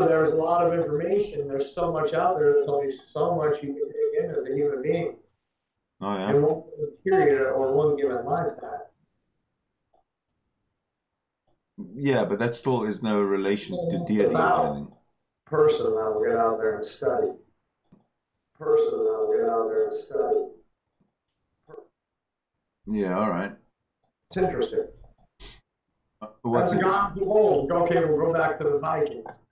remember, there's a lot of information. There's so much out there. There's only so much you can take in as a human being. Oh, yeah. In one period or one given lifetime. Yeah, but that still is no relation to deity or anything. Person that will get out there and study. Person that will get out there and study. Yeah, all right. It's interesting. What's interesting? Gods of old. Okay, we'll go back to the Vikings.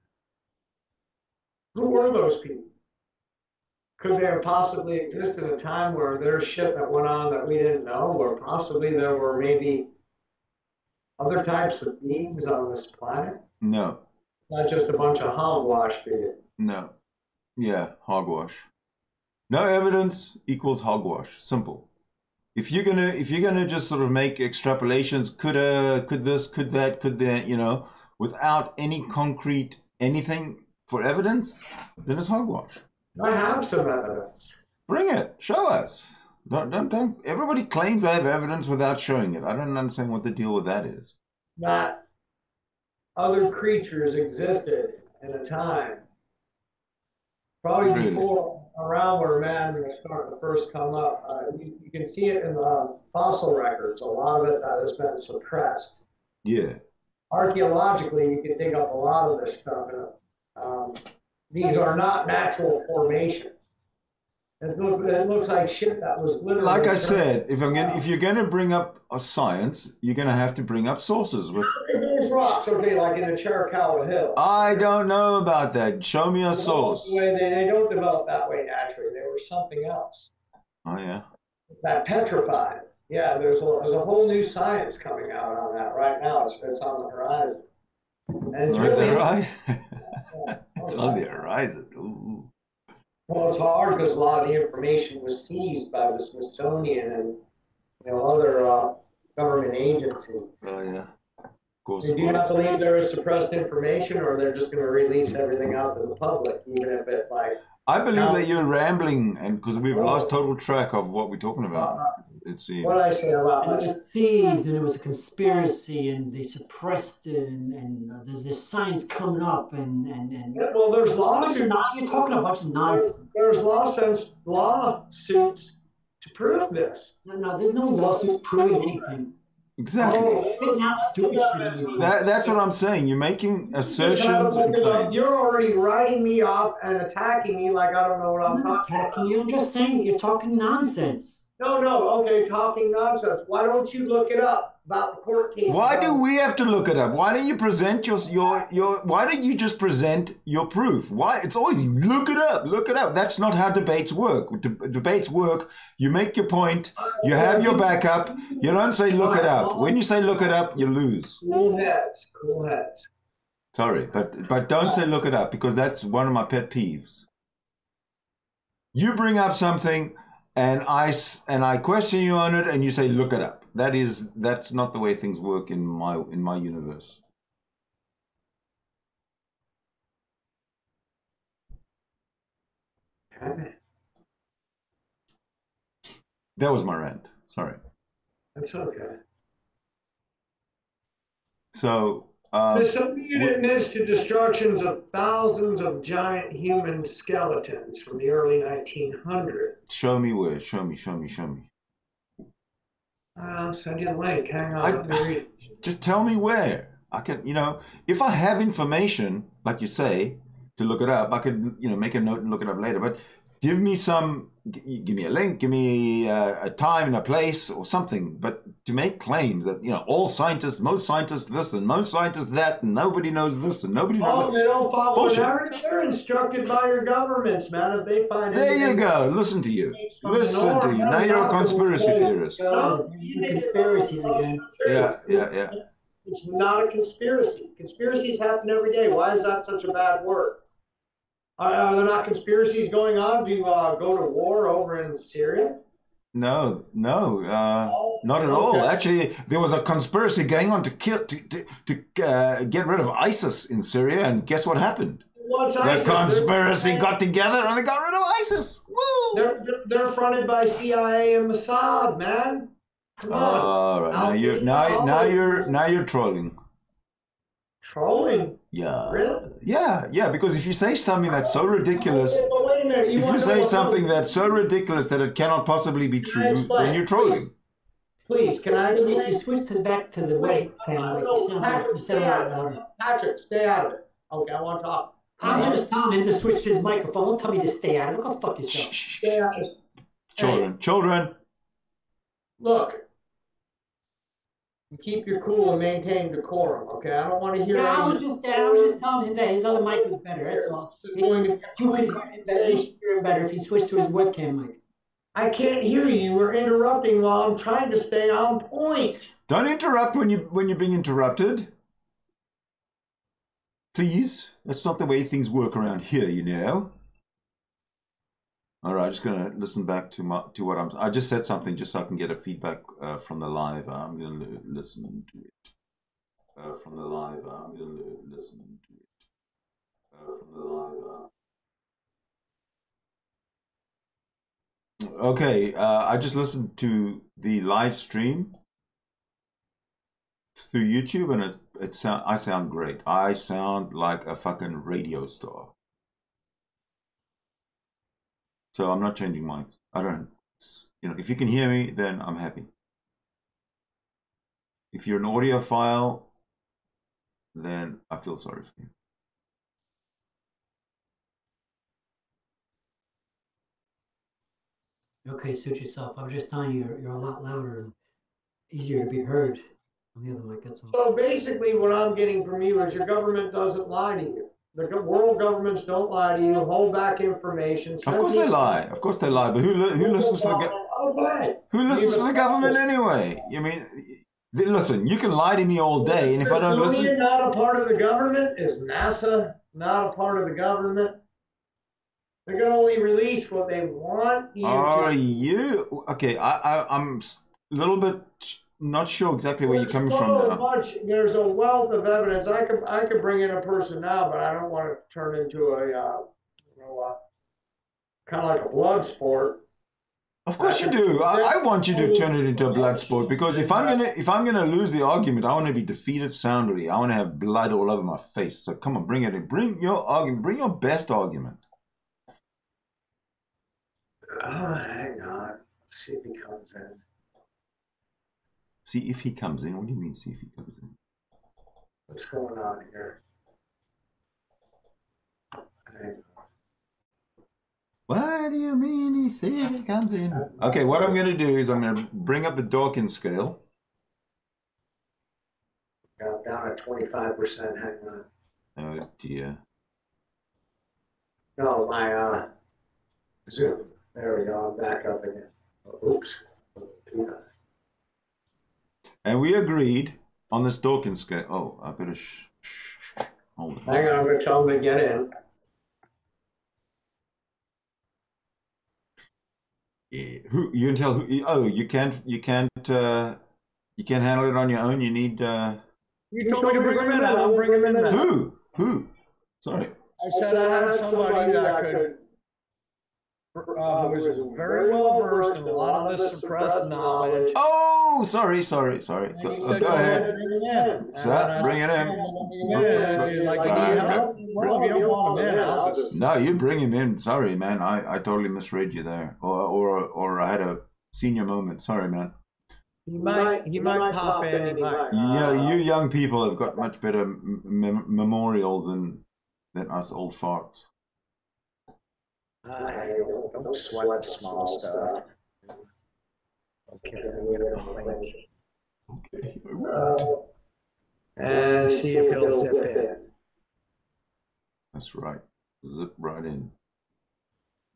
Who were those people? Could they have possibly existed at a time where there's shit that went on that we didn't know, or possibly there were maybe other types of beings on this planet? No. Not just a bunch of hogwash, did it? No. Yeah, hogwash. No evidence equals hogwash. Simple. If you're gonna just sort of make extrapolations, could this, could that, you know, without any concrete anything for evidence, then it's hogwash. I have some evidence. Bring it. Show us. Don't. Everybody claims they have evidence without showing it. I don't understand what the deal with that is. That other creatures existed in a time, probably before, around where man was starting to first come up. You can see it in the fossil records. A lot of it that has been suppressed. Yeah. Archaeologically, you can dig up a lot of this stuff. These are not natural formations. It looks like shit that was literally. Like I said, if you're going to bring up a science, you're going to have to bring up sources. With those rocks, okay, like in the Chiricahua Hill. I don't know about that. Show me a source. They don't develop that way naturally. They were something else. Oh yeah. That petrified. Yeah, there's a whole new science coming out on that right now. It's on the horizon. And it's is really, that right? It's on the horizon. Ooh. Well, it's hard because a lot of the information was seized by the Smithsonian and other government agencies. Oh yeah. Of course. Do you not believe there is suppressed information, or they're just going to release everything out to the public, even if it I believe that you're rambling, and because we've lost total track of what we're talking about. It seems. What I say about it was seized, and it was a conspiracy, and they suppressed it, and there's this science coming up, and well, there's lawsuits. You're talking a bunch of nonsense. There's lawsuits to prove this. No, there's no lawsuits proving anything. Exactly. That's what I'm saying. You're making assertions and claims. You're already writing me off and attacking me like I don't know what I'm talking about. Attacking you. I'm just saying you're talking nonsense. No, okay, talking nonsense. Why don't you look it up about the court case? Why do we have to look it up? Why don't you present your why don't you just present your proof? Why? It's always look it up. That's not how debates work. Debates work, you make your point, you have your backup, you don't say look it up. When you say look it up, you lose. Cool heads. Sorry, but don't say look it up, because that's one of my pet peeves. You bring up something and I question you on it, and you say look it up. That's not the way things work in my universe. That was my rant. Sorry. That's okay. So the Soviet admits to destructions of thousands of giant human skeletons from the early 1900s. Show me where. Show me. I'll send you the link. Hang on. Just tell me where. I can, if I have information, like you say, to look it up, I could, make a note and look it up later. But give me a link, give me a time and a place or something. But to make claims that, most scientists this and most scientists that, and nobody knows this and nobody knows that. They don't follow the narrative. They're instructed by your governments, man. If they find there you go. Listen to you. Now you're a conspiracy theorist. Conspiracies again. Yeah. It's not a conspiracy. Conspiracies happen every day. Why is that such a bad word? Are there not conspiracies going on? Do you go to war over in Syria? No, not at all. Actually, there was a conspiracy going on to get rid of ISIS in Syria, and guess what happened? The conspiracy got together and they got rid of ISIS. Woo! They're fronted by CIA and Mossad, man. Come on. All right, now you're trolling. Trolling? Yeah. Really? Yeah, because if you say something that's so ridiculous, But wait a minute, if you say something that's so ridiculous that it cannot possibly be true, then you're trolling. Please, can I So explain? if you switch back to the webcam, like you sound Patrick, a stay lot out of louder. it. Patrick, stay out of it. Okay, I want to talk. I'm just telling him to switch his microphone. Don't tell me to stay out of it. Go fuck yourself. Stay out. Children, children. Look, you keep your cool and maintain decorum, okay? I don't want to hear. Yeah, I was just telling him that his other mic was better. That's all. You could hear him better if you switched to his webcam mic. I can't hear you. You were interrupting while I'm trying to stay on point. Don't interrupt when you're being interrupted. Please. That's not the way things work around here, you know. All right, I'm just gonna listen back to what I just said something just so I can get a feedback from the live. I'm gonna listen to it from the live. I'm gonna listen to it from the live. Okay, I just listened to the live stream through YouTube, and I sound great. I sound like a fucking radio star. So I'm not changing mics. I don't, if you can hear me, then I'm happy. If you're an audiophile, then I feel sorry for you. Okay, suit yourself. I was just telling you, you're a lot louder and easier to be heard on the other mic. That's all. So basically what I'm getting from you is your government doesn't lie to you. The world governments don't lie to you, hold back information. Of course they lie. Of course they lie. But who listens to who listens to the government anyway? I mean, listen, you can lie to me all day, and if I don't listen... Is not a part of the government? Is NASA not a part of the government? They're going to only release what they want you to... Okay, I'm a little bit not sure exactly where you're coming from now. There's a wealth of evidence. I could bring in a person now, but I don't want to turn into a kind of like a blood sport. Of course you do. I want you to turn it into a blood sport, because if I'm gonna lose the argument, I want to be defeated soundly. I want to have blood all over my face. So come on, bring it in. Bring your argument. Bring your best argument. Hang on. See if he comes in. See if he comes in? What do you mean, see if he comes in? What's going on here? What do you mean he see if he comes in? Okay, what I'm going to do is I'm going to bring up the Dawkins Scale. I'm down at 25%. Hang on. Oh, dear. No, my Zoom. There we go. I'm back up again. Oops. And we agreed on this Dawkins Scale. Oh, I better hold on. Hang on, I'm going to tell them to get in. Yeah. Who you can tell who? Oh, you can't handle it on your own. You need. You told me to bring him in. I'll bring him in. Who? Sorry. I said I had somebody that could. Who was very well versed in a lot of this suppressed knowledge. Oh, sorry. Go ahead. Bring it in. Like, you need help? Well, if you don't want him in, I'll just... No, you bring him in. Sorry, man. I totally misread you there, or I had a senior moment. Sorry, man. He might pop in. He might. Yeah, you young people have got much better memorials than us old farts. Don't sweat the small stuff. Okay. And see if he'll zip in. That's right. Zip right in.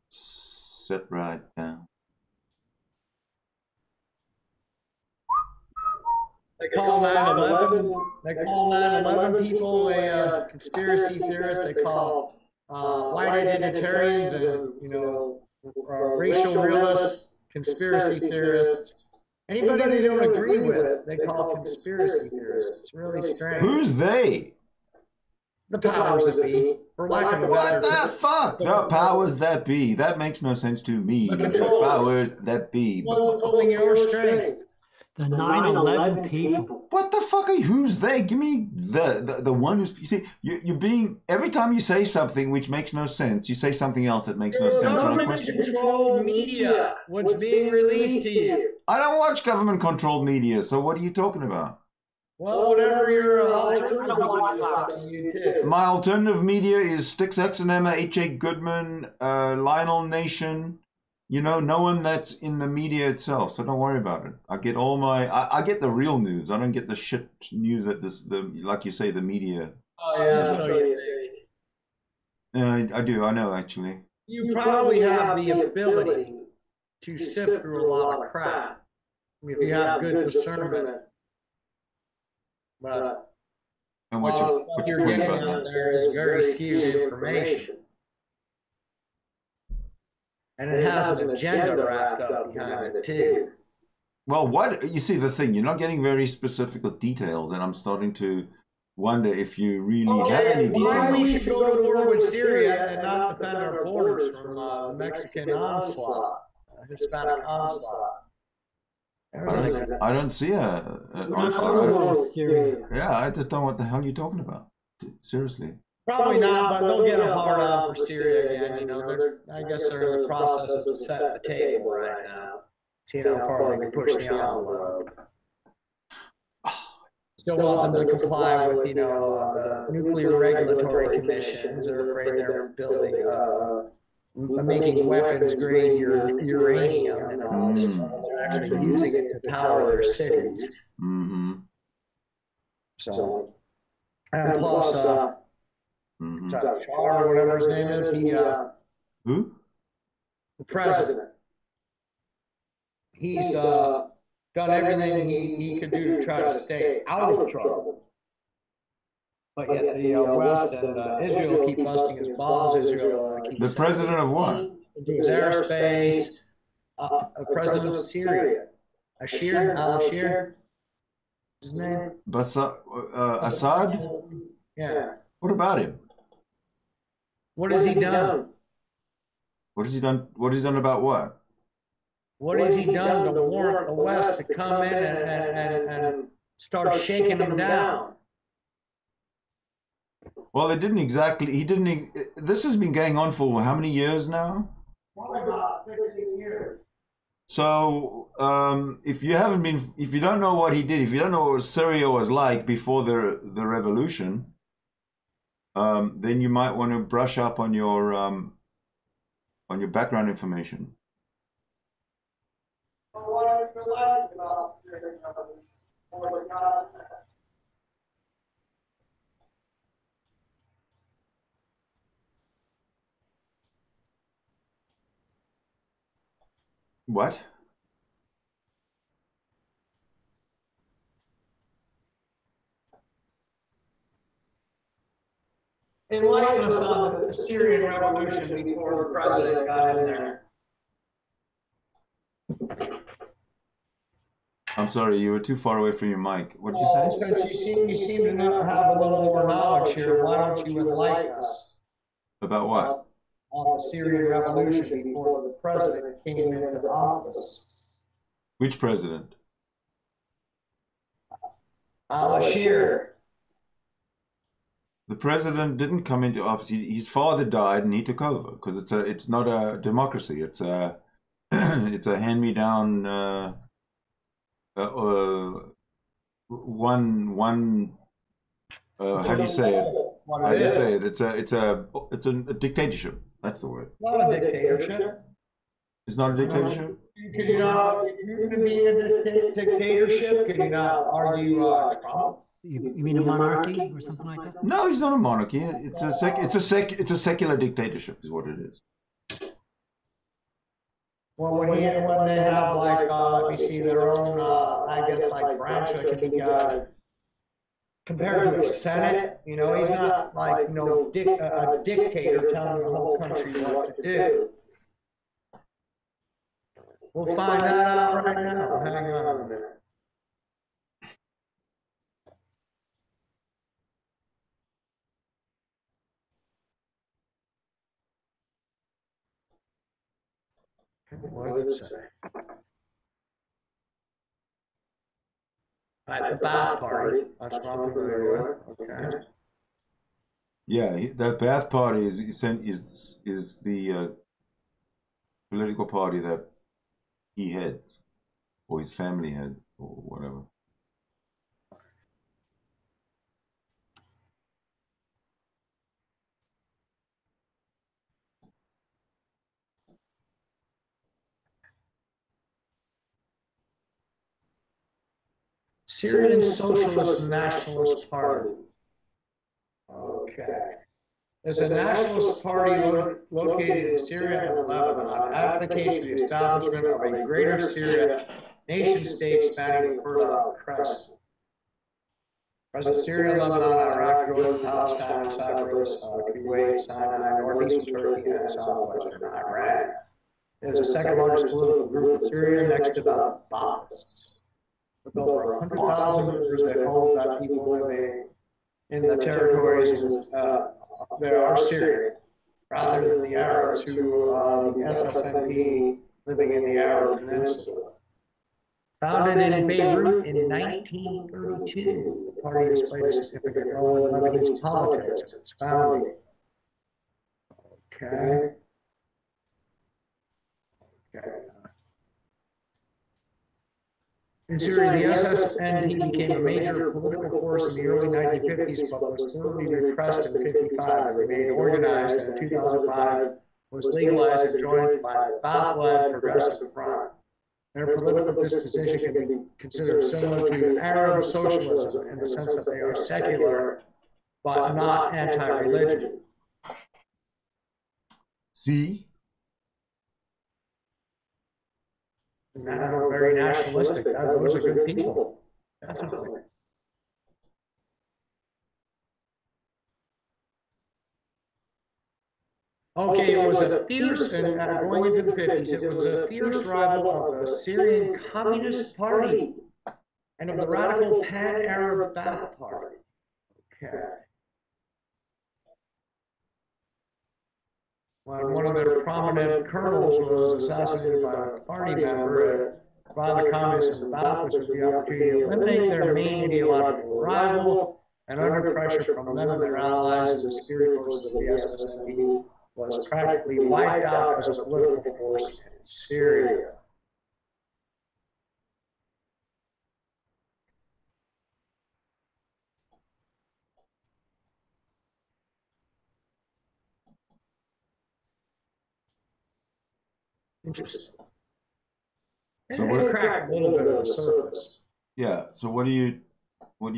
Sit right down. They call 9/11. They call 9/11 people a conspiracy theorist. They call white identitarians and racial realists conspiracy theorists. Anybody they don't agree with, they call conspiracy theorists. It's really strange. Who's they? The powers that be. For lack of a better. What the fuck? The powers that be. That makes no sense to me. The powers that be. One's pulling your strings. The 9/11 people. What the fuck are you? Who's they? Give me the one who's. You see, you're being every time you say something which makes no sense, you say something else that makes no sense. Government-controlled media. What's being released to you? I don't watch government-controlled media. So what are you talking about? Well, whatever your alternative My alternative media is Styx X and Emma, H.A. Goodman, Lionel Nation. You know, no one that's in the media itself, so don't worry about it. I get all my, I get the real news. I don't get the shit news that like you say, the media. Oh yeah, I do. I know actually. You probably have the ability to sift through a lot of crap if you have good discernment. But and what's your point about that? There is very skewed information. And it has an agenda wrapped up behind it too. Well, you see the thing, you're not getting very specific with details, and I'm starting to wonder if you really have any details. Why we should go to war with Syria and not defend our borders from the Mexican onslaught, Hispanic onslaught. I don't see an onslaught. Yeah, I just don't know what the hell you're talking about. Seriously. Probably not, but they'll get a hard on for Syria again. You know, I guess they're in the process of setting the table right now. See how far they can push the envelope. Still want them to comply with, you know, the nuclear regulatory commissions. They're afraid they're building, making weapons grade uranium and all this. They're actually using it to power their cities. Mm-hmm. So, and plus, or whatever his name is, who? The president. He's done everything he could do to try to stay out of trouble. But yet the West and Israel keep busting his balls. Israel the president of what? His airspace. A president of Syria. Al-Ashir. His name? Assad? Yeah. What about him? What has he done? What has he done? What has he done about what? What has he done to warrant the West to come in and start shaking them down? Well, they didn't exactly. He didn't. This has been going on for how many years now? Probably about 15 years. So, if you don't know what he did, if you don't know what Syria was like before the revolution, then you might want to brush up on your background information. What? Enlighten us on the Syrian revolution before the president got in there. I'm sorry, you were too far away from your mic. What did you say? Since you seem to not have a little more knowledge here, why don't you enlighten us? About what? On the Syrian revolution before the president came into office. Which president? Al-Ashir. The president didn't come into office. His father died, and he took over because it's not a democracy. It's a it's a hand-me-down. How do you say it? How do you say it? It's a dictatorship. That's the word. Not a dictatorship. It's not a dictatorship. Could you not? You can be a dictatorship. Could you not argue Trump? You mean a monarchy or something like that? No, he's not a monarchy. It's a secular dictatorship, is what it is. Well, when they have like let me see, their own I guess like branch that can be compared to a senate, you know, he's not like a dictator telling the whole country what to do. We'll find that out right now. Hang on a minute. What did it say? The Ba'ath Party. That's what I'm familiar with. Okay. Yeah, the Ba'ath Party is the political party that he heads, or his family heads, or whatever. Syrian Socialist Nationalist Party. Okay. There's a nationalist party located in Syria and Lebanon, advocates the establishment of a greater Syria nation-state spanning the Fertile Crescent. Present Syria, Lebanon, Iraq, Jordan, Palestine, Cyprus, Kuwait, Sinai, northeastern Turkey, and southwestern Iran. It is the second largest political group in Syria, next to the Ba'athists, with over 100,000 members that hold that people living in the territories there are Syrian, rather than the Arabs who the SSNP living in the Arab Peninsula. Founded in Beirut in 1932, the party has played a significant role in Lebanese politics since its founding. Okay. In Syria, the SSNP became a major political force in the early 1950s, but was thoroughly repressed in 1955. It remained organized, and in 2005 was legalized and joined by the Ba'ath-led Progressive Front. Their political disposition can be considered similar to Arab socialism in the sense that they are secular, but not anti-religion. See? Very nationalistic. Those are good people. Definitely. Okay, it was a fierce, and going into the 50s, it was a fierce rival of the Syrian Communist Party and of the radical Pan-Arab Ba'ath Party. Okay. When one of their prominent colonels was assassinated by a party member by the communists and the Ba'athists, the opportunity to eliminate their main ideological rival, and under pressure from them and their allies and the security forces of the SSNP, was practically wiped out as a political force in Syria. Interesting. So what cracked a little bit of the surface. Yeah. So what do you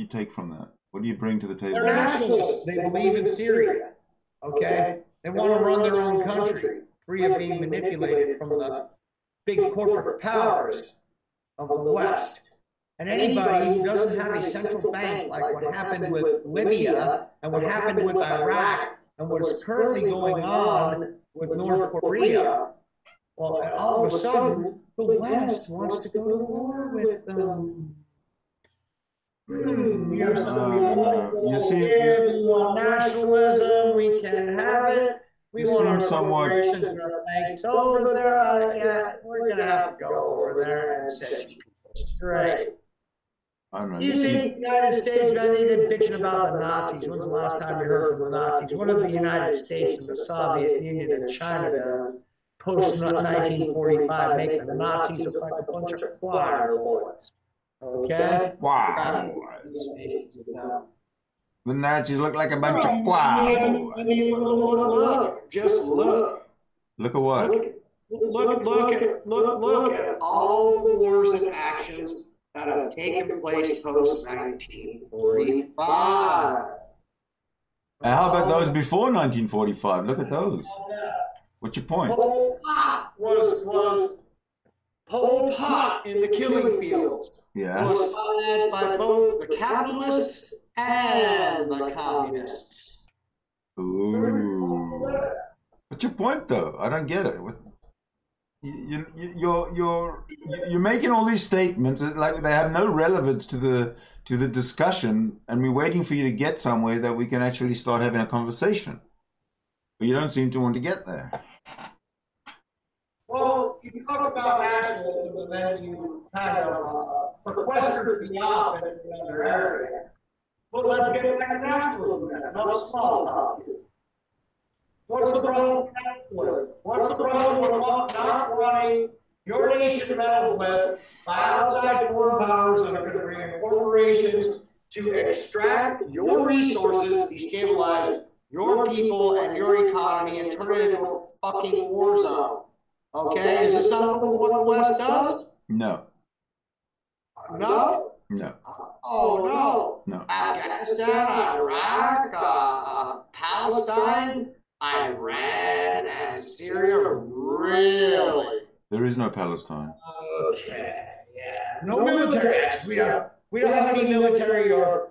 take from that? What do you bring to the table? They're nationalists. They believe in Syria. Okay? They want to run their own country, free of being manipulated from the big corporate powers of the West. And anybody who doesn't have a central bank, like what happened with Libya and what happened with Iraq and what's currently going on with North Korea, well, all of a sudden, the West wants to go to war with them. You see, we want nationalism, we can have it. We want our corporations and our banks over there. Yeah, we're going to have to go over there and set you people straight. I don't know. You think the United States got anything bitching about the Nazis? When's the last time you heard from the Nazis? What have the United States and the Soviet Union and China done post-1945, make the Nazis look like a bunch of choir boys? Okay? Wow. The Nazis look like a bunch of choir. I mean, look, just look. Look at what? Look at all the wars and actions that have taken place post-1945. And how about those before 1945? Look at those. What's your point? Pol Pot was Pol Pot in the killing fields. Yeah. Was financed by both the capitalists and the communists. Ooh. What's your point, though? I don't get it. You're making all these statements like they have no relevance to the discussion, and we're waiting for you to get somewhere that we can actually start having a conversation. But you don't seem to want to get there. Well, you talk about nationalism, and then you kind of sequestered me off in another area. But let's get back to nationalism then, not small talk. What's the problem with nationalism? What's the problem with not wanting your nation meddled with by outside foreign powers that are going to bring in corporations to extract your resources, destabilize your people and your economy, and turn it into a fucking war zone? Okay, is this not what the West does? No. No? No. Oh, no. No. Afghanistan, Iraq, Palestine, Iran, and Syria, really? There is no Palestine. Okay, yeah. No military action. We don't have any military or,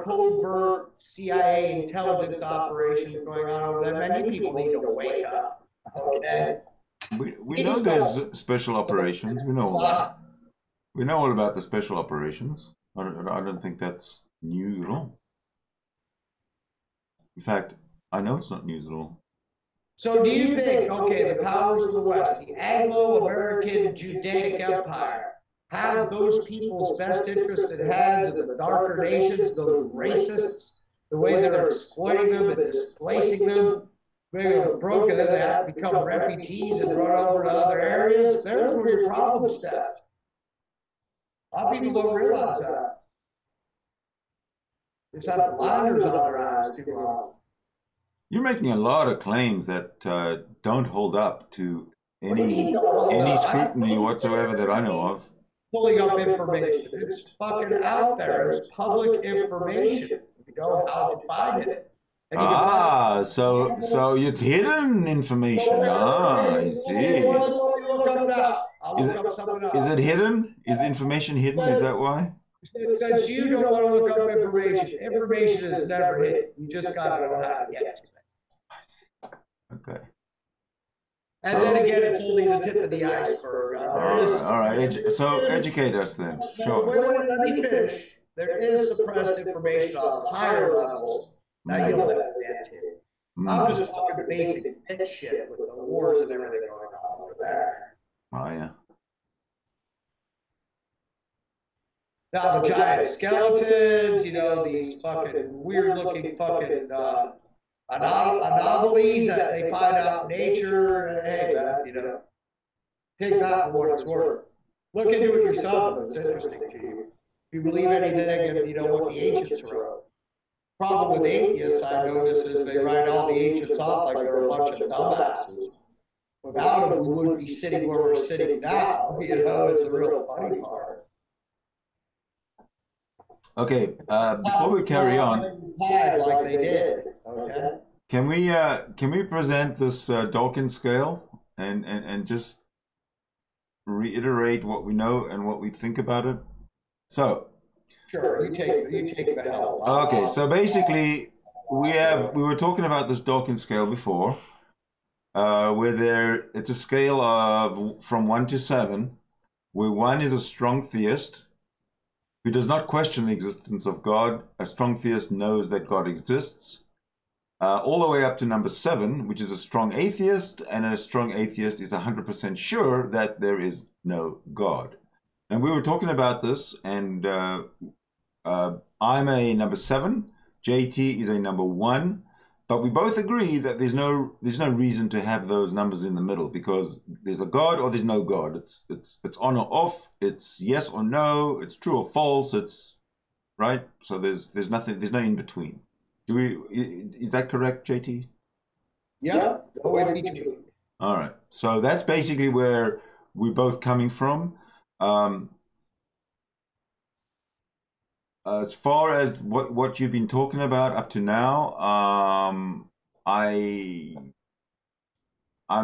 covert CIA intelligence operations going on over there. Many people need to wake up. Okay? We know there's special operations. We know all that. We know all about the special operations. I don't think that's news at all. In fact, I know it's not news at all. So do you think, okay, the powers of the West, the Anglo-American Judaic Empire, have those people's best interests at heads of the darker nations, those racists, the way they're exploiting them and displacing them, broken, then they have to become refugees and run over to other areas? There's where your problem steps. A lot of people don't realize that. They just have blinders on their eyes too long. You're making a lot of claims that don't hold up to any scrutiny whatsoever that I know of. Pulling up information. It's fucking out there. It's public information. You know how to find it. So it's hidden information. I see. Is it hidden? Is the information hidden? Is that why? Since you don't want to look up information, information is never hidden. You just got to know how to get to it. I see. Okay. And then again, it's only the tip of the iceberg. All right. So educate us then. Show us. Let me finish. There is suppressed information on the higher levels. Now you'll let it get to. I'm just talking basic pit shit with the wars and everything going on over there. Oh, yeah. Now the giant skeletons, these fucking weird-looking fucking anomalies that they find out in nature. Hey, take that for what it's worth. Look into it yourself if it's interesting to you. If you believe anything and what the ancients wrote. Problem with atheists, I notice, is they write all the ancients off like they're a bunch of dumbasses. Without them, we wouldn't be sitting where we're sitting now. It's the real funny part. Okay, before we carry on, like they did. Okay. Can we present this Dawkins Scale and just reiterate what we know and what we think about it? So. Sure, you take the help. Okay, so basically we were talking about this Dawkins Scale before, where it's a scale of from 1 to 7, where 1 is a strong theist who does not question the existence of God. A strong theist knows that God exists. All the way up to number 7, which is a strong atheist, and a strong atheist is 100% sure that there is no God. And we were talking about this, and I'm a number 7, JT is a number 1, but we both agree that there's no reason to have those numbers in the middle, because there's a God or there's no God. It's on or off. It's yes or no. It's true or false. It's right. So there's no in between. Is that correct, JT? Yeah. No in between. All right. So that's basically where we're both coming from. As far as what you've been talking about up to now, I'm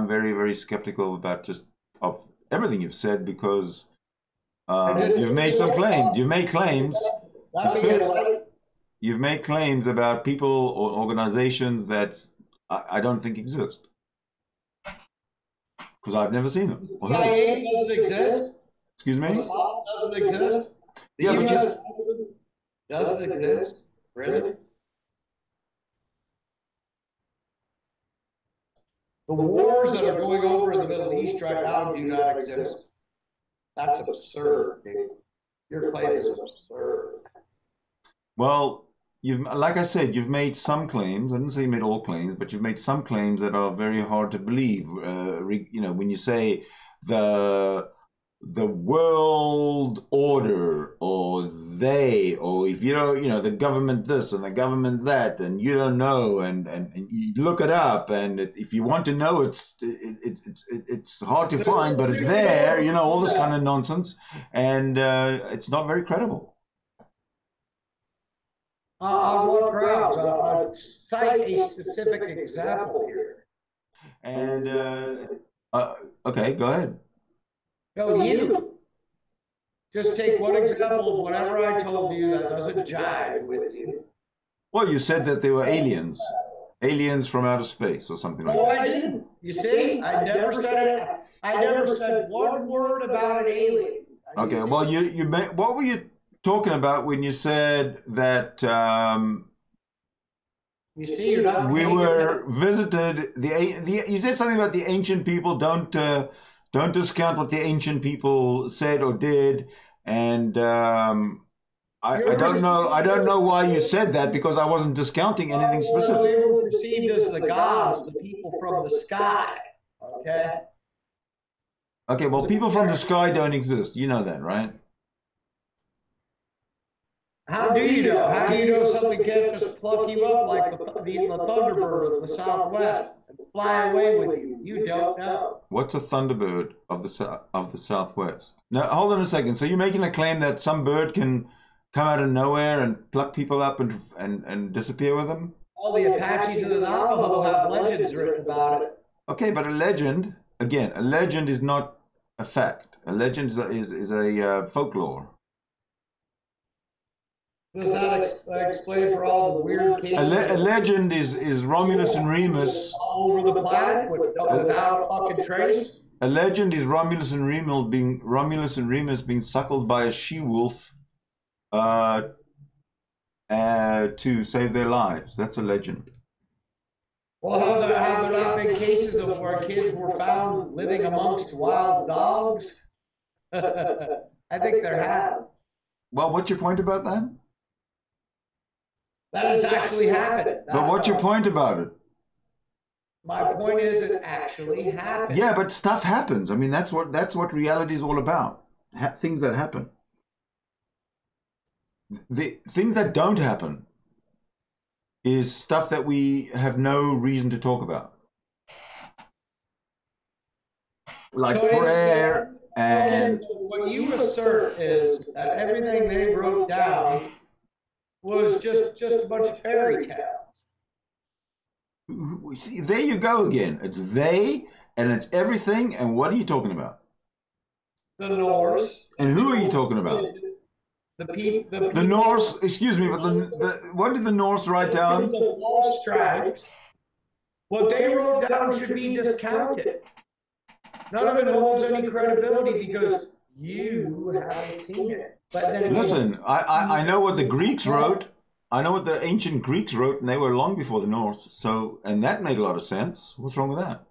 very, very skeptical about just of everything you've said, because you've made some claims. You've made claims. You've made claims about people or organizations that I don't think exist, because I've never seen them. CIA doesn't exist. Excuse me? Doesn't exist. Yeah, but US doesn't exist. Really? The wars that are going over in the Middle East right now do not exist. That's absurd, dude. Your claim is absurd. Well, like I said, you've made some claims. I didn't say you made all claims, but you've made some claims that are very hard to believe. You know, when you say the world order, or they, or if you don't, you know, the government this and the government that, and you don't know, and you look it up, and if you want to know, it's hard to find, but it's there. You know, all this kind of nonsense, and it's not very credible. On what grounds? I'll cite a specific example here. And okay, go ahead. No, you. Just take one example of whatever I told you that doesn't jive with you. Well, you said that they were aliens. Aliens from outer space or something like that. No, I didn't. You see, I never said it. I never said one word about an alien. Okay, well, what were you talking about when you said that you see, you're not we were visited, you said something about the ancient people, don't discount what the ancient people said or did, and I don't know why you said that, because I wasn't discounting anything specific. They were perceived as the gods, the people from the sky, okay? Okay, well, people from the sky don't exist, you know that, right? How do you know? How do you know something can't just pluck you up like the Thunderbird of the Southwest and fly away with you? You don't know. What's a Thunderbird of the Southwest? Now, hold on a second. So you're making a claim that some bird can come out of nowhere and pluck people up and disappear with them? All the Apaches and the Navajo have legends written about it. Okay, but a legend, again, a legend is not a fact. A legend is a folklore. Does that explain for all the weird cases? A legend is Romulus and Remus. All over the planet without fucking trace? A legend is Romulus and Remus being suckled by a she-wolf to save their lives. That's a legend. Well, have there not been cases of where kids were found living amongst wild dogs? I think there have. Well, what's your point about that? That has actually happened. But what's your point about it? My point is it actually happened. Yeah, but stuff happens. I mean, that's what reality is all about. Things that happen. The things that don't happen is stuff that we have no reason to talk about. Like so prayer and... What you assert is that everything they wrote down was just a bunch of fairy tales. See, there you go again. It's they, and it's everything, and what are you talking about? The Norse. And who are you talking about? The Norse, excuse me, but what did the Norse write down? The wall stripes. What they wrote down should be discounted. None of it holds any credibility because you haven't seen it. But then listen, I know what the Greeks wrote. I know what the ancient Greeks wrote, and they were long before the Norse. So, and that made a lot of sense. What's wrong with that?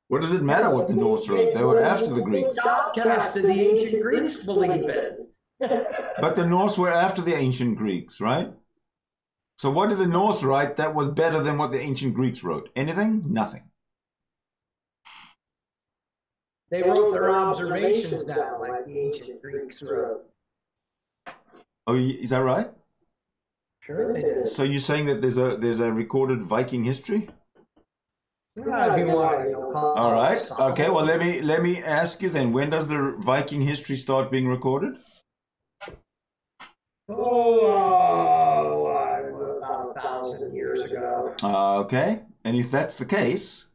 What does it matter what the Norse wrote? They were after the Greeks. Outcasted the ancient Greeks believe it. But the Norse were after the ancient Greeks, right? So what did the Norse write that was better than what the ancient Greeks wrote? Anything? Nothing. They wrote their observations down like the ancient Greeks wrote. Oh, is that right? Sure they did. So you're saying that there's a recorded Viking history? Yeah, if you want to, all right. Okay. Well, let me ask you then. When does the Viking history start being recorded? Oh, about 1,000 years ago. Okay. And if that's the case,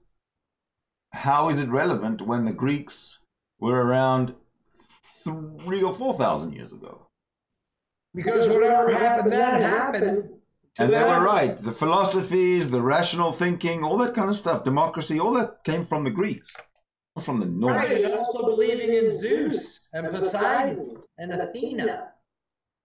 how is it relevant when the Greeks were around 3,000 or 4,000 years ago? Because whatever happened then happened. And they were right. The philosophies, the rational thinking, all that kind of stuff, democracy, all that came from the Greeks, not from the Norse. Right, and also believing in Zeus and Poseidon and Athena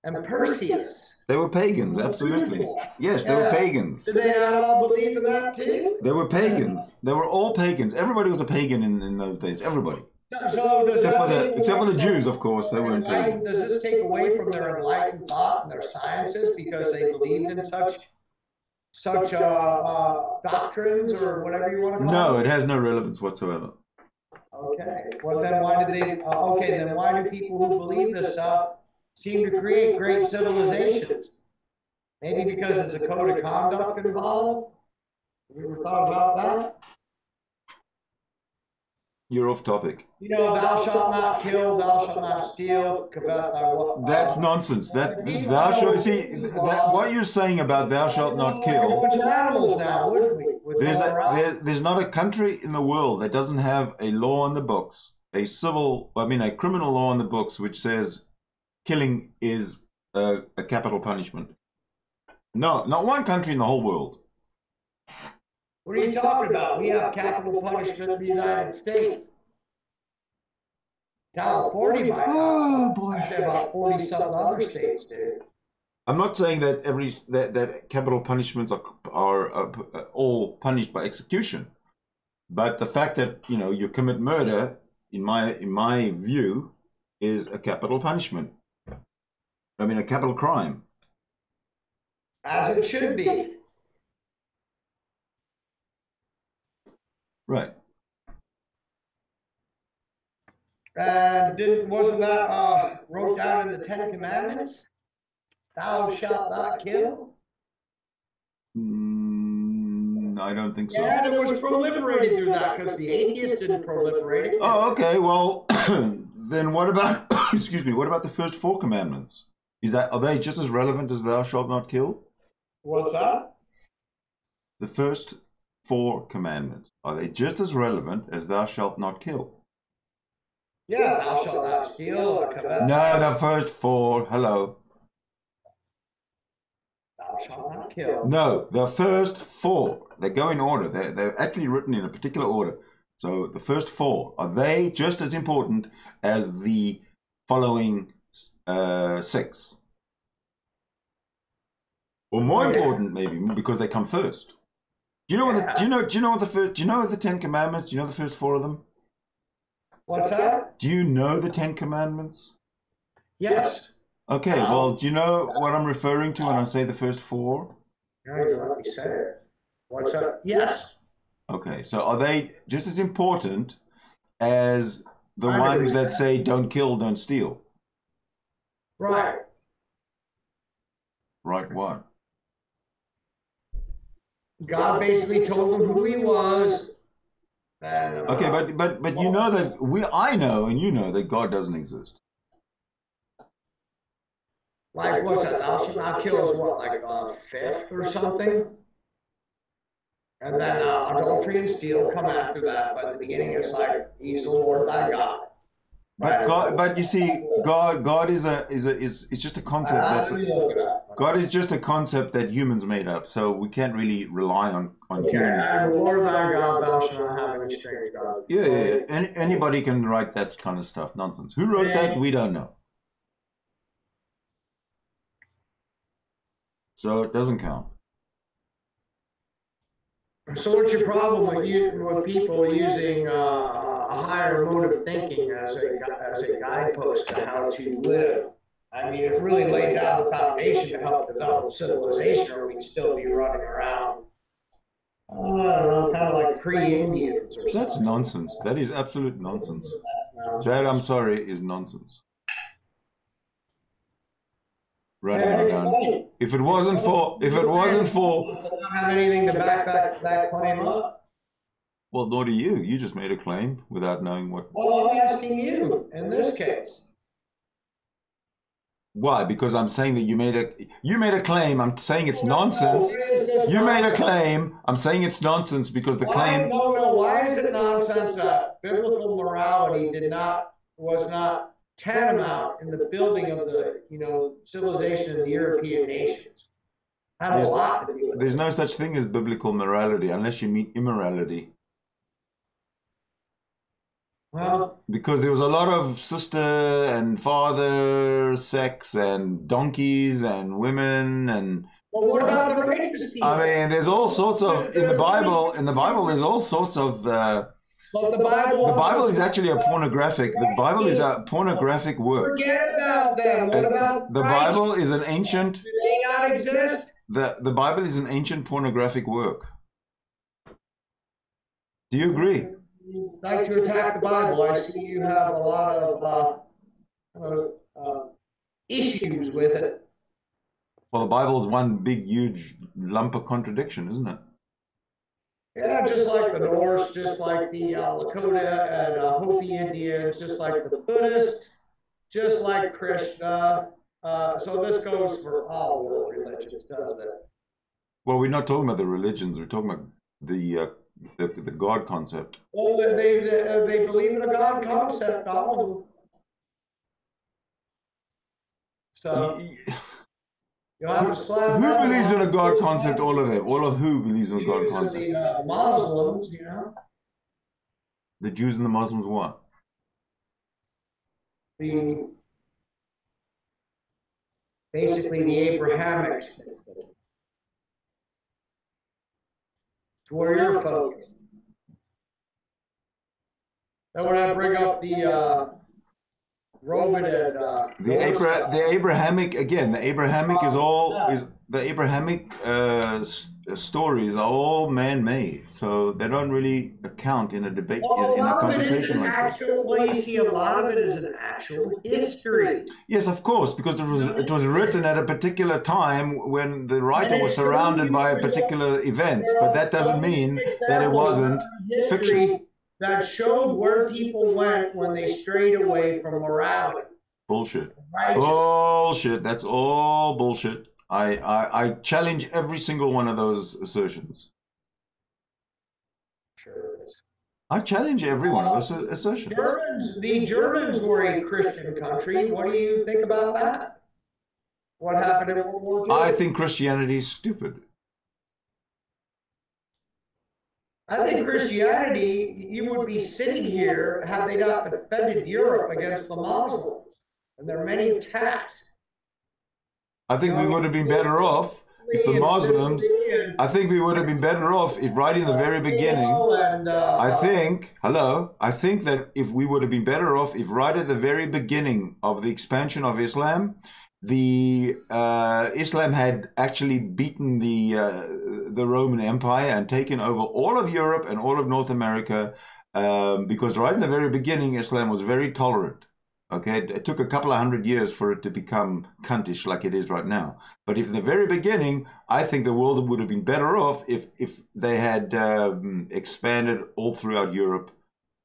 and Perseus. They were pagans, absolutely. Yes, they were pagans. Did they not all believe in that too? They were pagans. They were all pagans. Everybody was a pagan in those days. Everybody. So does except for the Jews, of course, they weren't pagan. Does this take away from their enlightened thought and their sciences because they believed in such doctrines or whatever you want to call No, them? it has no relevance whatsoever. Okay. Well, then why did they? Okay, then why do people who believe this stuff seem to create great civilizations? Maybe because it's a code of conduct involved. Have you ever thought about that? You're off topic. You know, thou shalt not kill, thou shalt not steal. That's nonsense. Thou shalt see what you're saying about thou shalt not kill. Animals now, wouldn't we? There's not a country in the world that doesn't have a law on the books, a criminal law on the books, which says killing is a capital punishment. No, not one country in the whole world. What are you talking about? We have capital punishment in the United States. California might have. Oh boy! I'd say about 40-something other states do. I'm not saying that that capital punishments are all punished by execution, but the fact that you commit murder, in my view, is a capital punishment. I mean, a capital crime. As it should be. Right. And wasn't that wrote down in the Ten Commandments? Thou shalt not kill? I don't think so. Yeah, it was proliferated through that because the atheists didn't proliferate it. Oh, okay. Well, then what about, excuse me, what about the first 4 commandments? Are they just as relevant as thou shalt not kill? What's that? The first 4 commandments, are they just as relevant as thou shalt not kill? Yeah, thou shalt not steal. No, the first 4. Hello. Thou shalt not kill. No, the first 4. They go in order. They're actually written in a particular order. So the first 4, are they just as important as the following 6? Or more important, maybe, because they come first. Do you know the 10 Commandments? Do you know the first 4 of them? What's that? Do you know the 10 Commandments? Yes. Okay, well, do you know what I'm referring to when I say the first 4? No, you let me say it. What's that? Yes. Okay, so are they just as important as the ones that say don't kill, don't steal? Right. Right what? God basically told him who he was. Okay, but you know that I know and you know that God doesn't exist. Like what's that? Thou shalt not kill is what, like 5th or something? And then adultery and steal come after that. But at the beginning it's like he's the Lord thy God. But God, but you see, God is just a concept God is just a concept that humans made up. So we can't really rely on humans. Yeah, Lord thy God, thou shalt not have any strange gods. Yeah. Anybody can write that kind of stuff. Nonsense. Who wrote that? We don't know. So it doesn't count. So what's your problem with people using a higher mode of thinking as a guidepost to how to live? I mean, it really laid down the foundation to help develop civilization, or we'd still be running around, I don't know, kind of like pre-Indians or something. That's nonsense. That is absolute nonsense. That, I'm sorry, is nonsense. Running around. If it wasn't for don't have anything to back that claim up. Well, nor do you. You just made a claim without knowing what. Well, I'm asking you in this case. Why? Because I'm saying that you made a claim. I'm saying it's nonsense. You made a claim. I'm saying it's nonsense because the claim. No. Why is it nonsense that biblical morality was not tantamount in the building of the civilization of the European nations? Had a lot to do with it. There's no such thing as biblical morality unless you mean immorality. Well, because there was a lot of sister and father sex and donkeys and women and. Well, what about the rapist people? I mean, there's all sorts of in the Bible. In the Bible, there's all sorts of But the Bible. The Bible is actually a pornographic. The Bible is a pornographic work. Forget about them. What about the Bible is an ancient. Do they not exist? The Bible is an ancient pornographic work. Do you agree? Like to attack the Bible. I see you have a lot of issues with it. Well, the Bible is one big, huge lump of contradiction, isn't it? Yeah, just like the Norse, just like the Lakota and Hopi Indians, just like the Buddhists, just like Krishna. So this goes for all world religions, doesn't it? Well, we're not talking about the religions. We're talking about the God concept. Well, they believe in a God concept, all of them. So you have to slam who believes in a God concept? All of them. All of who believes in a God concept? The Muslims, you know. The Jews and the Muslims what? Basically the Abrahamics. It's where you're focused. Then when I bring up the Roman and the Abrahamic again. The Abrahamic is all the Abrahamic stories are all man-made, so they don't really account in a debate in a conversation like this. Well, you see, a lot of it is an actual history. Yes, of course, because it was written at a particular time when the writer was surrounded by a particular events, but that doesn't mean that it wasn't fiction. That showed where people went when they strayed away from morality. Bullshit. Bullshit. That's all bullshit. I challenge every single one of those assertions. Sure is. I challenge every one of those assertions. The Germans were a Christian country. What do you think about that? What happened in World War II? I think Christianity is stupid. I think Christianity, you would be sitting here had they not defended Europe against the Muslims and their many attacks. I think we would have been better off if the Muslims, I think we would have been better off if right in the very beginning, I think that if we would have been better off if right at the very beginning of the expansion of Islam, Islam had actually beaten the Roman Empire and taken over all of Europe and all of North America, because right in the very beginning, Islam was very tolerant. Okay, it took a couple of 100 years for it to become cuntish like it is right now. But if in the very beginning, I think the world would have been better off if they had expanded all throughout Europe,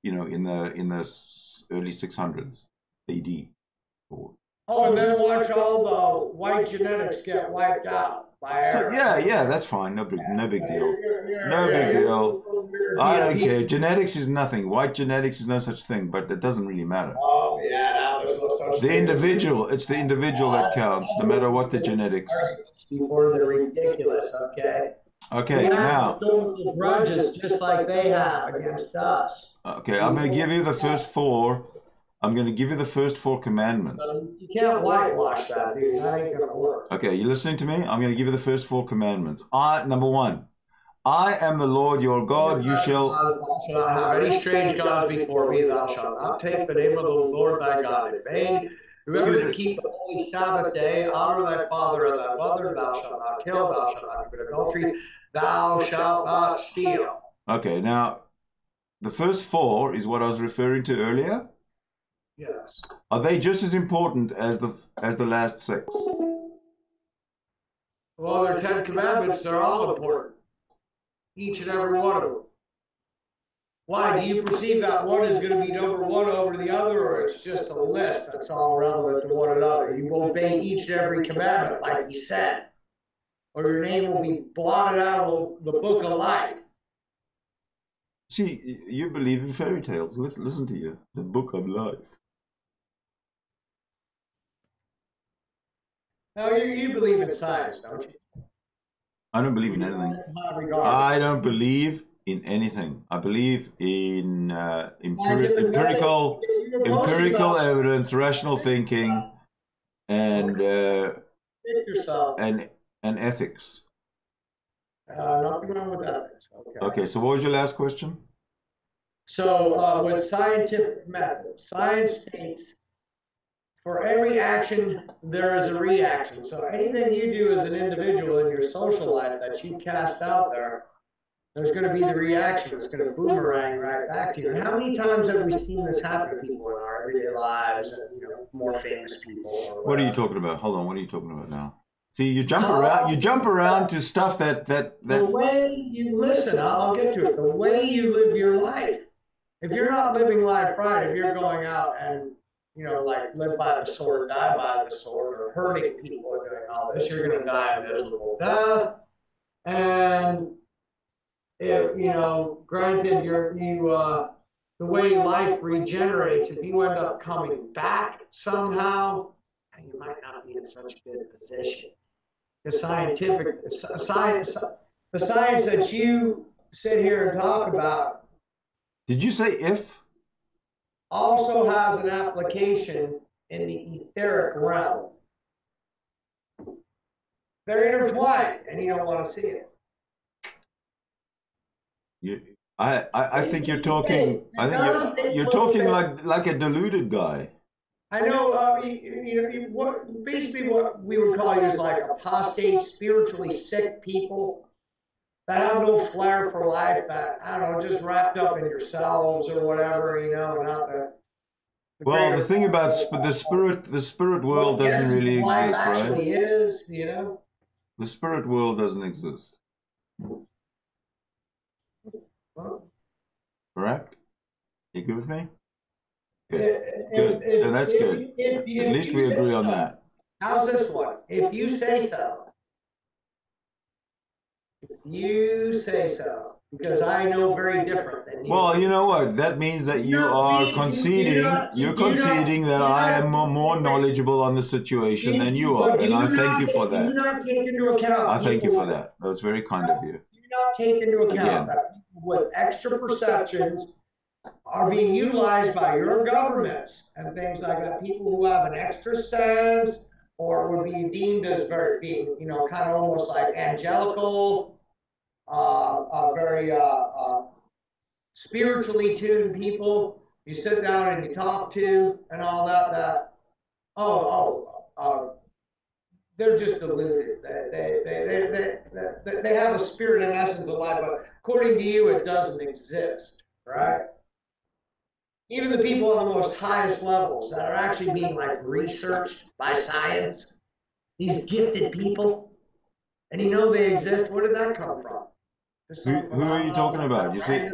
you know, in the early 600s AD. And then watch all the white genetics get wiped out by yeah, that's fine. No big deal. No big deal. I don't care. Genetics is nothing. White genetics is no such thing, but it doesn't really matter. Oh, yeah, there's no such thing. It's the individual that counts, no matter what the genetics. Before they're ridiculous, okay? Okay, now. Grudges just like they have against us. Okay, I'm going to give you the first four. I'm going to give you the first 4 commandments. You can't whitewash that, dude. That ain't going to work. Okay, you listening to me? I'm going to give you the first 4 commandments. Number 1. I am the Lord your God. You shall not have any strange gods before me. Thou shalt not take the name of the Lord thy God in vain. Remember to keep the holy Sabbath day. Honor thy father and thy mother. Thou shalt not kill. Thou shalt not commit adultery. Thou shalt not steal. Okay, now the first 4 is what I was referring to earlier. Yes. Are they just as important as the last 6? Well, they're 10 commandments. They're all important. Each and every one of them. Why? Do you perceive that one is going to be number 1 over the other, or it's just a list that's all relevant to one another? You will obey each and every commandment, like he said, or your name will be blotted out of the book of life. See, you believe in fairy tales. Let's listen to you. The book of life. Now, you believe in science, don't you? I don't believe in anything. I don't believe in anything. I believe in empirical evidence, rational thinking, and ethics. Nothing wrong with ethics. Okay. So what was your last question? So with scientific method, science states for every action, there is a reaction. So anything you do as an individual in your social life that you cast out there, there's going to be the reaction. It's going to boomerang right back to you. And how many times have we seen this happen to people in our everyday lives and, more famous people? What are you talking about? Hold on. What are you talking about now? See, you jump around. You jump around to stuff that. The way you listen, I'll get to it. The way you live your life. If you're not living life right, if you're going out and like live by the sword, die by the sword, or hurting people or doing all this, you're going to die a miserable death. And if granted, the way life regenerates, if you end up coming back somehow, you might not be in such a good position. The science that you sit here and talk about. Did you say if? Also has an application in the etheric realm. They're intertwined, and you don't want to see it. I think you're talking. I think you're talking like a deluded guy. I know. Basically what we would call you is like apostate, spiritually sick people that have no flair for life, that, I don't know, just wrapped up in yourselves or whatever, not the well, the thing about the spirit world doesn't really exist, right? Actually is, The spirit world doesn't exist. Correct? You good with me? Good. Good. No, that's good. At least we agree on that. How's this one? If you say so. If you say so. Because I know very different than you. Well, you know what? That means that you are conceding. You're conceding that I am more knowledgeable on the situation than you are, and I thank you for that. Do not take into account. I thank you for that. That was very kind of you. Do not take into account that people with extra perceptions are being utilized by your governments and things like that. People who have an extra sense or would be deemed as being, kind of almost like angelical. Very spiritually tuned people you sit down and you talk to and all that, they're just deluded. They have a spirit and essence of life, but according to you, it doesn't exist, right? Even the people on the most highest levels that are actually being researched by science, these gifted people, and they exist, where did that come from? Who are you talking about? You see,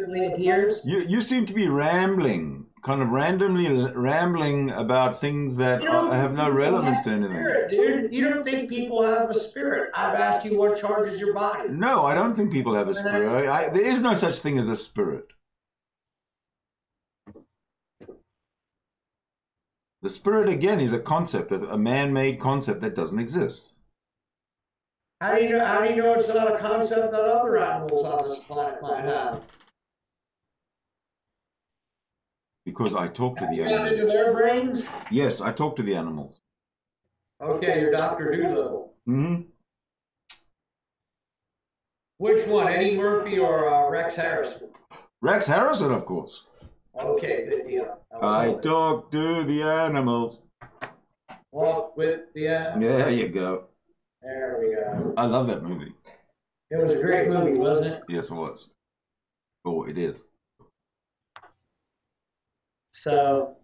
you seem to be rambling, kind of randomly rambling about things that have no relevance to anything. Spirit, dude. You don't think people have a spirit? I've asked you what charges your body. No, I don't think people have a spirit. There is no such thing as a spirit. The spirit, again, is a concept, a man-made concept that doesn't exist. How do you know it's not a concept that other animals on this planet might have? Because I talk to the animals. Into their brains? Yes, I talk to the animals. Okay, you're Dr. Doolittle. Mm-hmm. Which one, Eddie Murphy or Rex Harrison? Rex Harrison, of course. Okay, good deal. I talk to the animals. Walk with the animals. There you go. There we go. I love that movie. It was a great movie, wasn't it? Yes, it was. Oh, it is. So,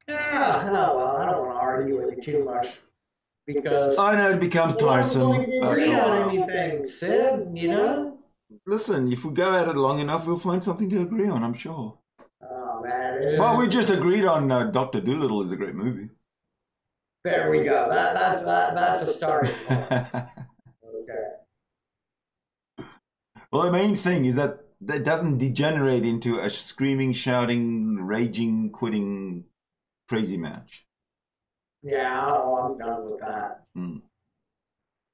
well, I don't want to argue with you too much because I know it becomes tiresome. We don't agree on anything, Sid. Listen, if we go at it long enough, we'll find something to agree on. I'm sure. Oh man. Well, we just agreed on Dr. Doolittle is a great movie. There we go. That's a starting point. Okay. Well, the main thing is that doesn't degenerate into a screaming, shouting, raging, quitting, crazy match. Yeah, I'm done with that.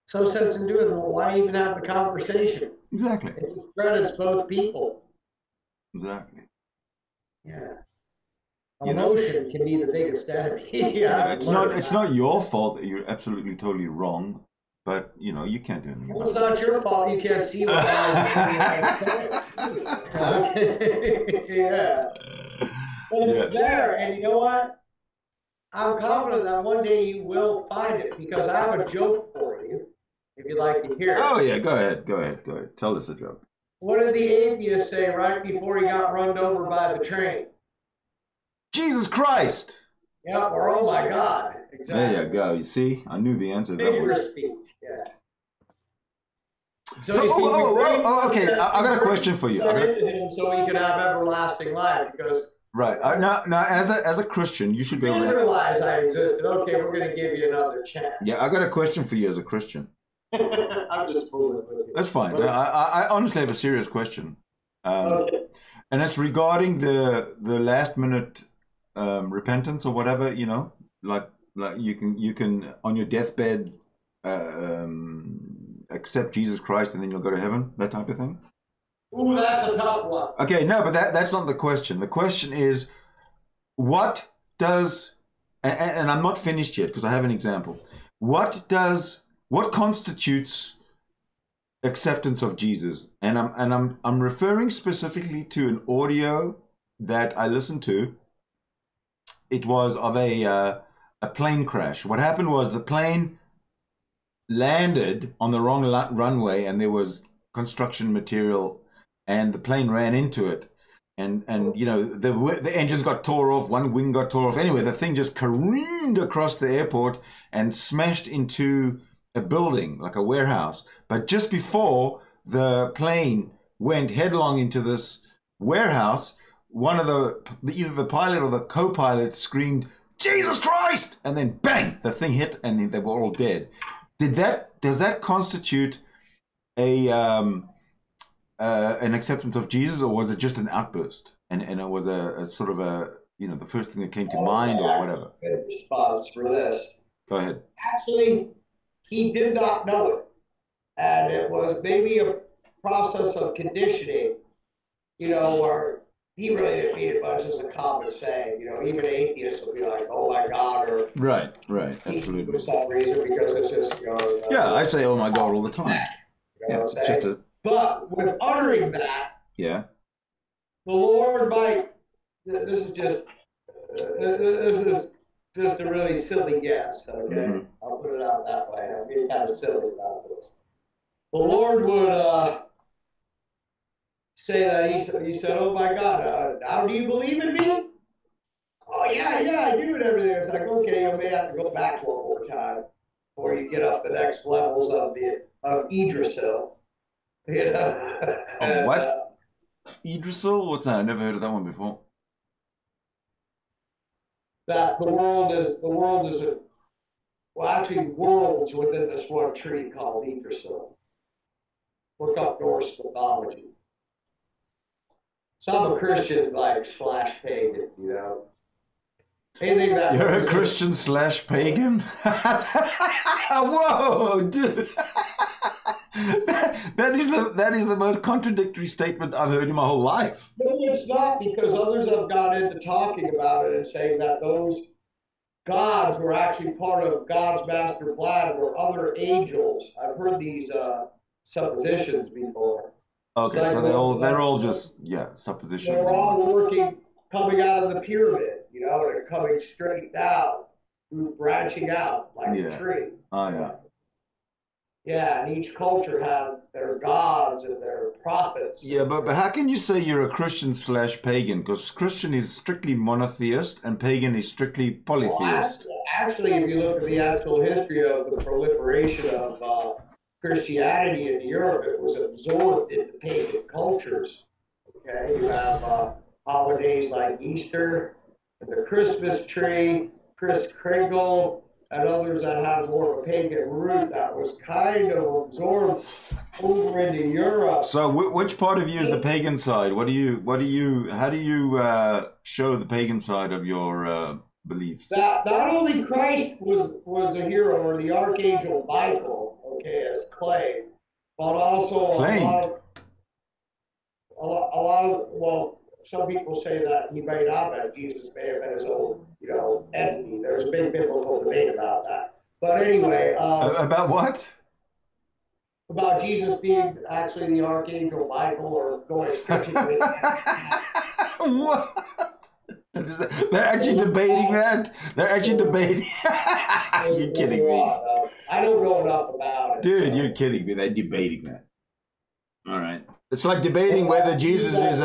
So sense in doing it, why even have the conversation? Exactly. It discredits both people. Exactly. Yeah. Emotion can be the biggest enemy. Yeah, it's not your fault that you're absolutely totally wrong. But you know, you can't do anything Well, about it's it. not your fault you can't see what Okay. Yeah. But it's there, and you know what? I'm confident that one day you will find it, because I have a joke for you, if you'd like to hear it. Oh yeah, go ahead. Tell us a joke. What did the atheist say right before he got run over by the train? Jesus Christ! Yep, or oh my God. Exactly. There you go. You see, I knew the answer to that one. Vigorous speech, yeah. So, okay. I got a question for you. So he can have everlasting life, because right now, as a Christian, you should be able to realize I existed. Okay, we're going to give you another chance. Yeah, I got a question for you as a Christian. I'm just fooling with you. That's fine. I honestly have a serious question, and it's regarding the last minute repentance or whatever. You know, like you can on your deathbed accept Jesus Christ and then you'll go to heaven, that type of thing. Ooh, that's a tough one. Okay, no, but that's not the question. The question is, what does, and I'm not finished yet because I have an example. What constitutes acceptance of Jesus? And I'm referring specifically to an audio that I listened to. It was of a plane crash. What happened was the plane landed on the wrong runway, and there was construction material, and the plane ran into it, and you know, the engines got tore off, one wing got tore off. Anyway, the thing just careened across the airport and smashed into a building, like a warehouse. But just before the plane went headlong into this warehouse, one of either the pilot or the co-pilot screamed, "Jesus Christ!" And then bang, the thing hit, and they were all dead. Does that constitute an acceptance of Jesus, or was it just an outburst? And it was a sort of the first thing that came to mind, or whatever. Good response for this. Go ahead. Actually, he did not know it, and it was maybe a process of conditioning, where he really didn't mean it much as a common saying. Even atheists will be like, "Oh my God," or right, absolutely. For some reason, because it's just yeah, I say "Oh my God" all the time. It's just but with uttering that, yeah, the Lord might. This is just a really silly guess. Okay, Mm-hmm. I'll put it out that way. I'm being kind of silly about this. The Lord would say that he said, "Oh my God, now do you believe in me?" "Oh yeah, I do," and everything. It's like, okay, you may have to go back one more time before you get up the next levels of Idrisil. What? Idrisil? What's that? I never heard of that one before. That the world is actually worlds within this one tree called Idrisil. Look up Norse mythology. So I'm a Christian, / pagan, Anything that you're a Christian / pagan? Whoa, dude. That is the most contradictory statement I've heard in my whole life. No, it's not, because others have got into talking about it and saying that those gods were actually part of God's master plan, or other angels. I've heard these suppositions before. Okay, so they're all just suppositions. They're all coming out of the pyramid, they're coming straight down, branching out like a tree. Oh yeah. Yeah, and each culture had their gods and their prophets. Yeah, but how can you say you're a Christian / pagan? Because Christian is strictly monotheist and pagan is strictly polytheist. Well, actually, if you look at the actual history of the proliferation of Christianity in Europe, it was absorbed into pagan cultures. Okay, you have holidays like Easter, and the Christmas tree, Kris Kringle, and others that had more of a pagan root that was kind of absorbed over into Europe. So, which part of you is the pagan side? How do you show the pagan side of your beliefs? That not only Christ was a hero, or the Archangel Michael, as claimed, but also a lot of, well, some people say that he may not have, Jesus may have been his own, entity. There's a big biblical debate about that. But anyway. About what? about Jesus being actually the Archangel Michael or going stretching it. What? They're actually debating that? They're actually debating. You're kidding me. I don't know enough about it. Dude, so. You're kidding me. They're debating that. All right. It's like debating whether Jesus is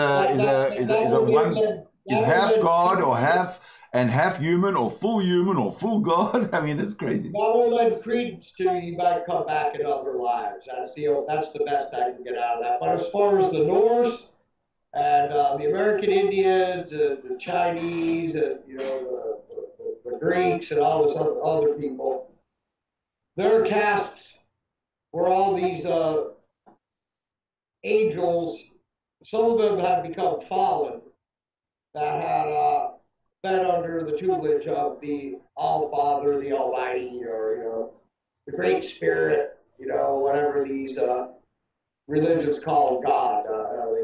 half God or half human or full God. I mean, it's crazy. That will lend credence to you might come back in other lives. That's the best I can get out of that. But as far as the Norse and the American Indians and the Chinese and the Greeks and all those other people, their castes were all these angels. Some of them had become fallen that had fed under the tutelage of the All-Father, the Almighty, or the Great Spirit, whatever these religions call God.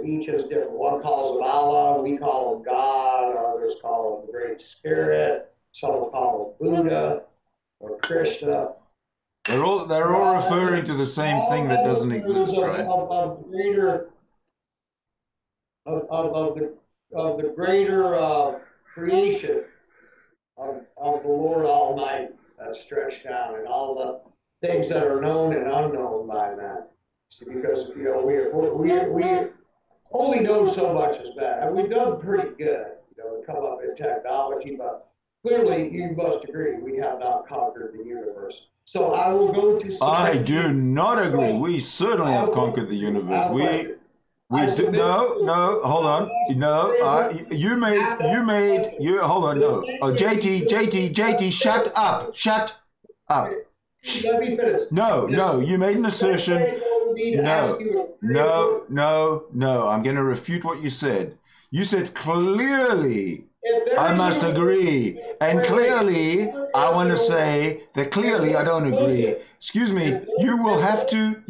Each is different. One calls him Allah, we call him God, others call him the Great Spirit, some will call him Buddha or Krishna. They're all referring to the same thing that doesn't exist, right? Of the greater creation of the Lord Almighty that's stretched down, and all the things that are known and unknown by man. So because we only know so much as that, and we've done pretty good, to come up in technology, but clearly you must agree we have not conquered the universe. So I will go to. I do not agree. We certainly have conquered the universe. Hold on. Hold on. No. Oh, JT, shut up. Let me finish. No, you made an assertion. No. I'm going to refute what you said. You said clearly I must agree. And clearly, I want to say that clearly I don't agree. Excuse me, you will have to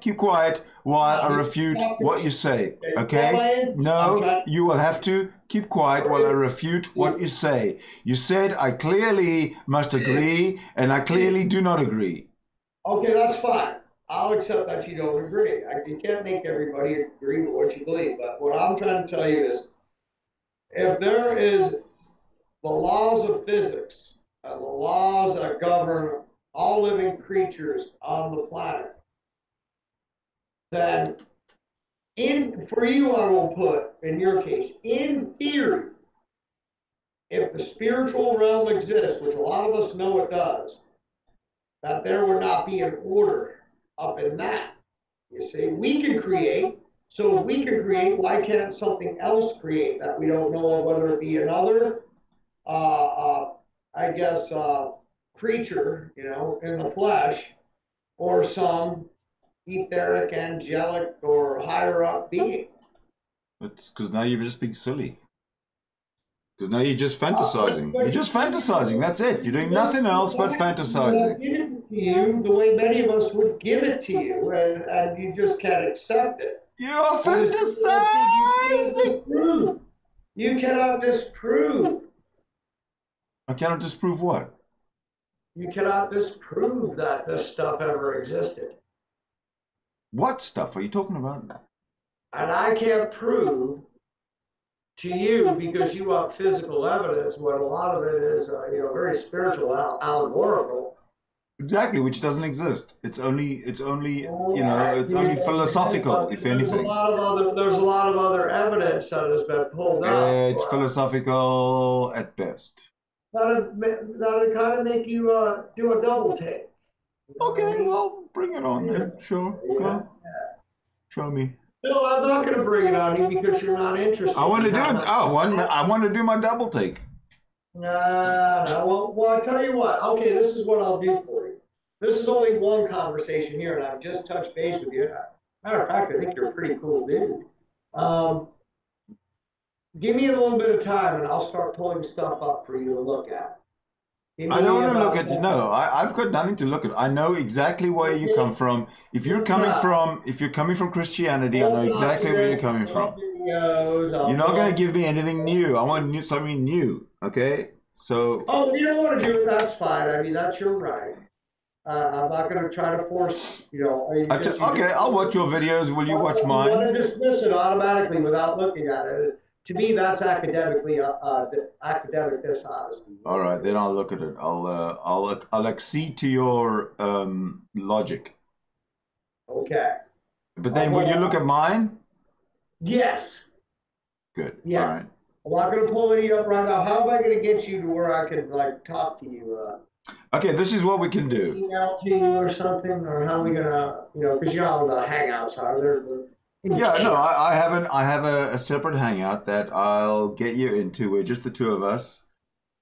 keep quiet while I refute what you say. Okay? No, you will have to keep quiet while I refute what you say. You said I clearly must agree, and I clearly do not agree. Okay, that's fine. I'll accept that you don't agree. You can't make everybody agree with what you believe, but what I'm trying to tell you is, if there is the laws of physics and the laws that govern all living creatures on the planet, then for you, I will put, in your case, in theory, if the spiritual realm exists, which a lot of us know it does, that there would not be an order up in that. You see, we can create. So if we can create, why can't something else create that we don't know of, whether it be another, creature, in the flesh, or some etheric, angelic, or higher up being? It's because now you're just being silly. Because now you're just fantasizing. You're just fantasizing. That's it. You're doing nothing else but fantasizing. Give it to you the way many of us would give it to you, and you just can't accept it. You're fantasizing. You cannot disprove. I cannot disprove what? You cannot disprove that this stuff ever existed. What stuff are you talking about? And I can't prove to you, because you have physical evidence, when a lot of it is, very spiritual, allegorical. Exactly, which doesn't exist. It's only philosophical, if anything. There's a lot of other evidence that has been pulled up. It's philosophical at best. That'd kind of make you do a double take. Okay, well, bring it on then. Sure, go. Show me. No, I'm not going to bring it on you because you're not interested. I want to do it. I want to do my double take. No. Well, I'll tell you what. Okay, this is what I'll do for you. This is only one conversation here, and I've just touched base with you. Matter of fact, I think you're a pretty cool dude. Give me a little bit of time, and I'll start pulling stuff up for you to look at. I don't want to look at you. No, I've got nothing to look at. I know exactly where you come from. If you're coming from Christianity, I know exactly where you're coming from. You're not going to give me anything new. I want something new. Okay, so. Oh, you don't want to do it. That's fine. I mean, that's your right. I'm not going to try to force, Okay, I'll watch your videos. Will you watch mine? You want to dismiss it automatically without looking at it. To me, that's academic dishonesty. All right, then I'll look at it. I'll accede to your logic. Okay. But then, will you look at mine? Yes. Good. Yeah. All right. I'm not going to pull any up right now. How am I going to get you to where I can like talk to you? Okay, this is what we can do. Email to you or something, or how are we gonna, because you know how the hangouts are. Yeah, no, I have a separate hangout that I'll get you into. We're just the two of us,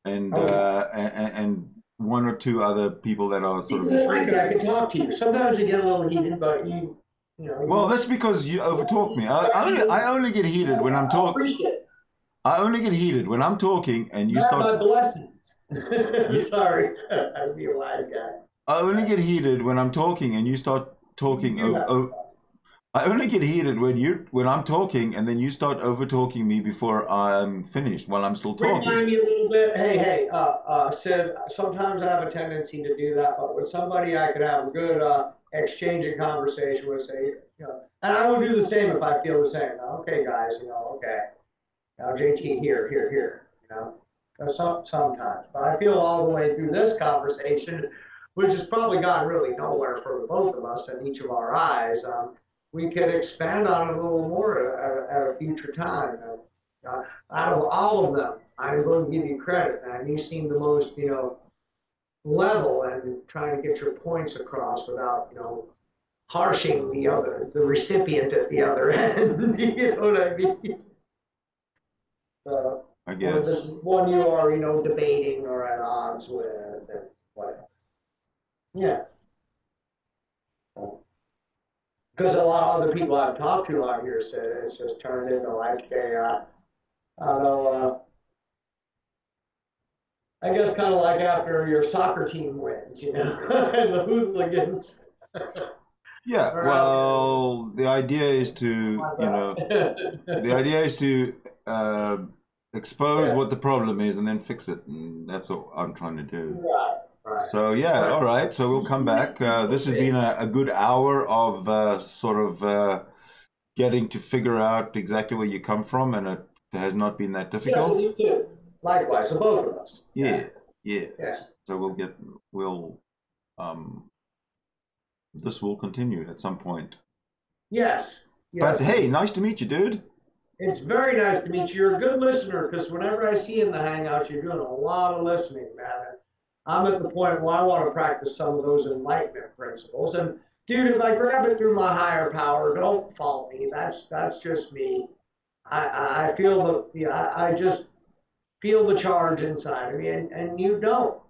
and and one or two other people that are sort of. I can talk to you. Sometimes you get a little heated, but you know. Well, that's because you overtalk me. I only get heated when I'm talking. I only get heated when I'm talking, and you start. My blessings. Sorry, I'd be a wise guy. I only get heated when I'm talking, and you start talking. I only get heated when I'm talking, and then you start over talking me before I'm finished while I'm still talking. Remind me a little bit. Hey, Sid. Sometimes I have a tendency to do that, but with somebody I could have a good exchange and conversation with, say, and I will do the same if I feel the same. Okay, guys, okay. Now JT here, sometimes, but I feel all the way through this conversation, which has probably gone really nowhere for both of us and each of our eyes. We could expand on it a little more at a future time. Out of all of them, I'm going to give you credit, man. You seem the most, level and trying to get your points across without, harshing the recipient at the other end. You know what I mean? I guess. Or the one you are, debating or at odds with, and whatever. Yeah. Because a lot of other people I've talked to out here said it's just turned into like a, I don't know, I guess kind of like after your soccer team wins, and the hooligans. Yeah, well, the idea is to, expose what the problem is and then fix it, and that's what I'm trying to do. Right. So yeah, all right. So we'll come back. This has been a good hour of sort of getting to figure out exactly where you come from, and it has not been that difficult. Yes, you too. Likewise, so both of us. Yeah. Yeah. So this will continue at some point. Yes. But hey, nice to meet you, dude. It's very nice to meet you. You're a good listener, because whenever I see you in the Hangout, you're doing a lot of listening, man. I'm at the point where I want to practice some of those enlightenment principles. And dude, if I grab it through my higher power, don't fault me. That's just me. I feel I just feel the charge inside of me, and you don't,